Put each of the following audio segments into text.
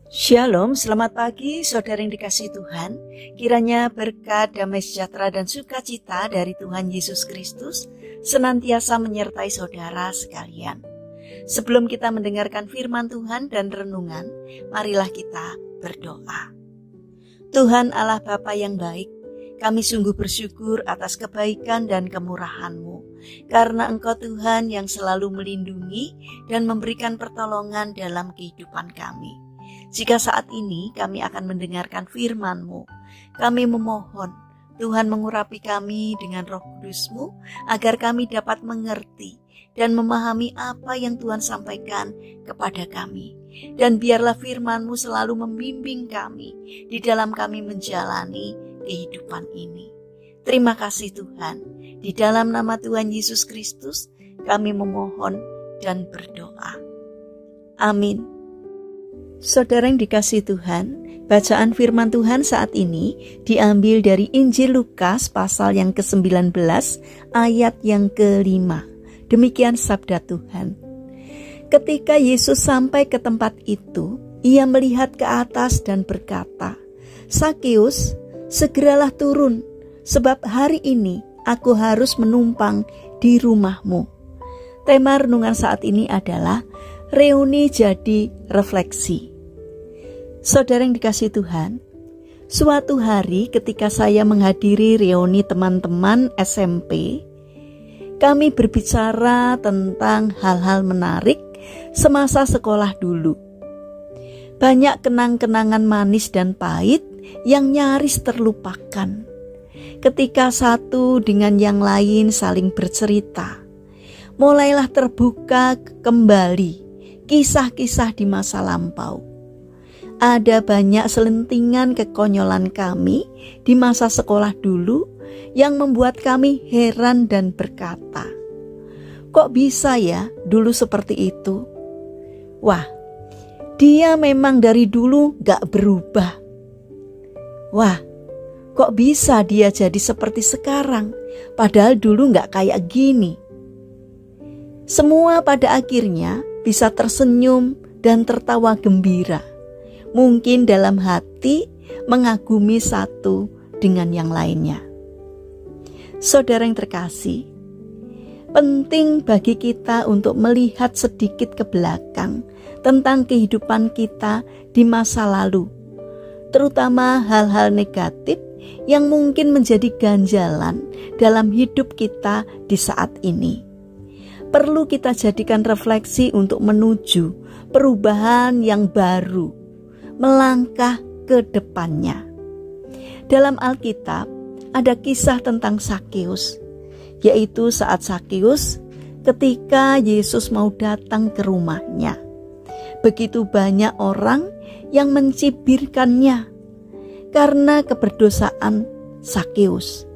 Shalom, selamat pagi saudara yang dikasihi Tuhan. Kiranya berkat, damai sejahtera dan sukacita dari Tuhan Yesus Kristus senantiasa menyertai saudara sekalian. Sebelum kita mendengarkan firman Tuhan dan renungan, marilah kita berdoa. Tuhan Allah Bapa yang baik, kami sungguh bersyukur atas kebaikan dan kemurahan-Mu, karena Engkau Tuhan yang selalu melindungi dan memberikan pertolongan dalam kehidupan kami. Jika saat ini kami akan mendengarkan firman-Mu, kami memohon Tuhan mengurapi kami dengan Roh Kudus-Mu agar kami dapat mengerti dan memahami apa yang Tuhan sampaikan kepada kami. Dan biarlah firman-Mu selalu membimbing kami di dalam kami menjalani kehidupan ini. Terima kasih Tuhan. Di dalam nama Tuhan Yesus Kristus kami memohon dan berdoa. Amin. Saudara yang dikasihi Tuhan, bacaan firman Tuhan saat ini diambil dari Injil Lukas pasal yang ke-19 ayat yang ke-5. Demikian sabda Tuhan. Ketika Yesus sampai ke tempat itu, ia melihat ke atas dan berkata, "Sakeus, segeralah turun, sebab hari ini aku harus menumpang di rumahmu." Tema renungan saat ini adalah reuni jadi refleksi. Saudara yang dikasihi Tuhan, suatu hari ketika saya menghadiri reuni teman-teman SMP, kami berbicara tentang hal-hal menarik semasa sekolah dulu. Banyak kenang-kenangan manis dan pahit yang nyaris terlupakan. Ketika satu dengan yang lain saling bercerita, mulailah terbuka kembali kisah-kisah di masa lampau. Ada banyak selentingan kekonyolan kami di masa sekolah dulu yang membuat kami heran dan berkata, "Kok bisa ya dulu seperti itu? Wah, dia memang dari dulu gak berubah. Wah, kok bisa dia jadi seperti sekarang, padahal dulu gak kayak gini." Semua pada akhirnya bisa tersenyum dan tertawa gembira. Mungkin dalam hati mengagumi satu dengan yang lainnya. Saudara yang terkasih, penting bagi kita untuk melihat sedikit ke belakang tentang kehidupan kita di masa lalu, terutama hal-hal negatif yang mungkin menjadi ganjalan dalam hidup kita di saat ini. Perlu kita jadikan refleksi untuk menuju perubahan yang baru, melangkah ke depannya. Dalam Alkitab ada kisah tentang Sakeus, yaitu saat Sakeus ketika Yesus mau datang ke rumahnya. Begitu banyak orang yang mencibirkannya karena keberdosaan Sakeus.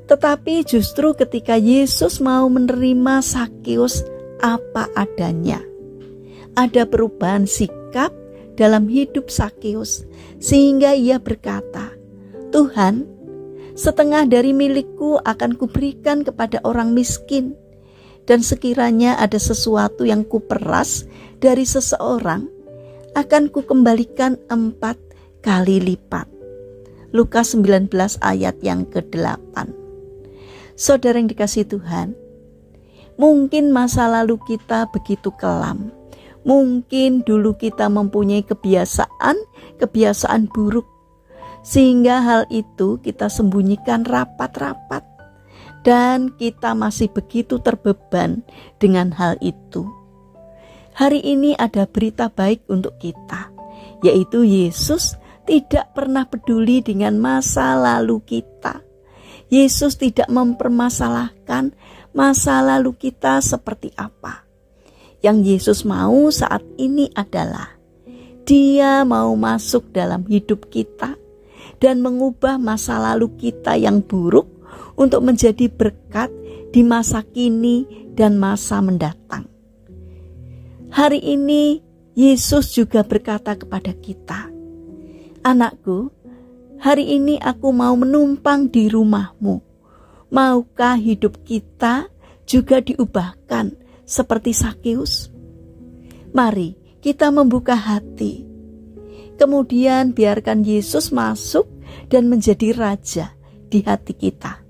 Tetapi justru ketika Yesus mau menerima Sakeus apa adanya, ada perubahan sikap dalam hidup Sakeus, sehingga ia berkata, "Tuhan, setengah dari milikku akan kuberikan kepada orang miskin, dan sekiranya ada sesuatu yang kuperas dari seseorang, akan kukembalikan 4 kali lipat." Lukas 19 ayat yang ke-8. Saudara yang dikasihi Tuhan, mungkin masa lalu kita begitu kelam. Mungkin dulu kita mempunyai kebiasaan buruk, sehingga hal itu kita sembunyikan rapat-rapat, dan kita masih begitu terbeban dengan hal itu. Hari ini ada berita baik untuk kita, yaitu Yesus tidak pernah peduli dengan masa lalu kita. Yesus tidak mempermasalahkan masa lalu kita seperti apa. Yang Yesus mau saat ini adalah Dia mau masuk dalam hidup kita dan mengubah masa lalu kita yang buruk untuk menjadi berkat di masa kini dan masa mendatang. Hari ini Yesus juga berkata kepada kita, "Anakku, hari ini aku mau menumpang di rumahmu. Maukah hidup kita juga diubahkan seperti Sakeus?" Mari kita membuka hati Kemudian biarkan Yesus masuk dan menjadi raja di hati kita.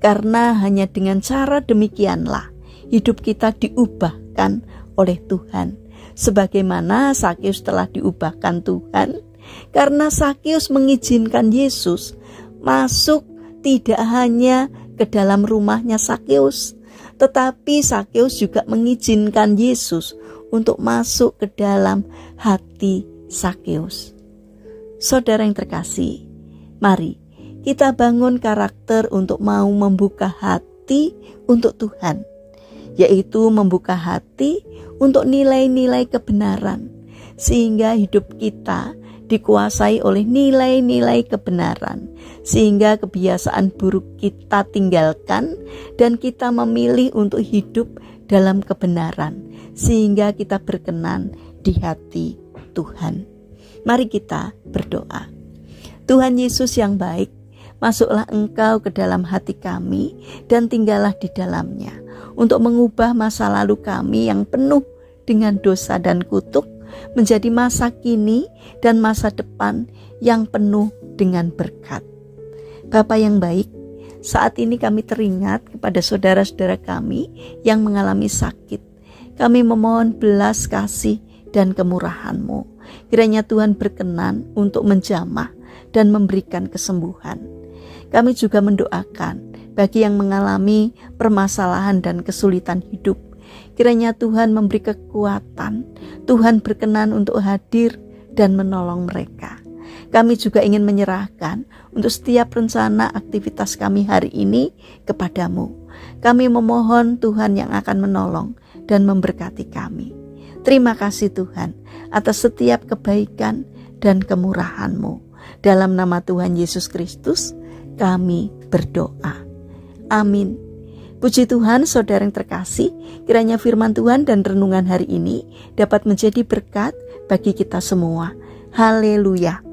Karena hanya dengan cara demikianlah hidup kita diubahkan oleh Tuhan. Sebagaimana Sakeus telah diubahkan Tuhan, karena Sakeus mengizinkan Yesus masuk tidak hanya ke dalam rumahnya Sakeus, tetapi Sakeus juga mengizinkan Yesus untuk masuk ke dalam hati Sakeus. Saudara yang terkasih, mari kita bangun karakter untuk mau membuka hati untuk Tuhan, yaitu membuka hati untuk nilai-nilai kebenaran, sehingga hidup kita dikuasai oleh nilai-nilai kebenaran, sehingga kebiasaan buruk kita tinggalkan dan kita memilih untuk hidup dalam kebenaran, sehingga kita berkenan di hati Tuhan. Mari kita berdoa. Tuhan Yesus yang baik, masuklah Engkau ke dalam hati kami dan tinggallah di dalamnya untuk mengubah masa lalu kami yang penuh dengan dosa dan kutuk menjadi masa kini dan masa depan yang penuh dengan berkat. Bapa yang baik, saat ini kami teringat kepada saudara-saudara kami yang mengalami sakit. Kami memohon belas kasih dan kemurahan-Mu. Kiranya Tuhan berkenan untuk menjamah dan memberikan kesembuhan. Kami juga mendoakan bagi yang mengalami permasalahan dan kesulitan hidup. Kiranya Tuhan memberi kekuatan, Tuhan berkenan untuk hadir dan menolong mereka. Kami juga ingin menyerahkan untuk setiap rencana aktivitas kami hari ini kepadamu. Kami memohon Tuhan yang akan menolong dan memberkati kami. Terima kasih Tuhan atas setiap kebaikan dan kemurahan-Mu. Dalam nama Tuhan Yesus Kristus kami berdoa. Amin. Puji Tuhan, saudara yang terkasih, kiranya firman Tuhan dan renungan hari ini dapat menjadi berkat bagi kita semua. Haleluya.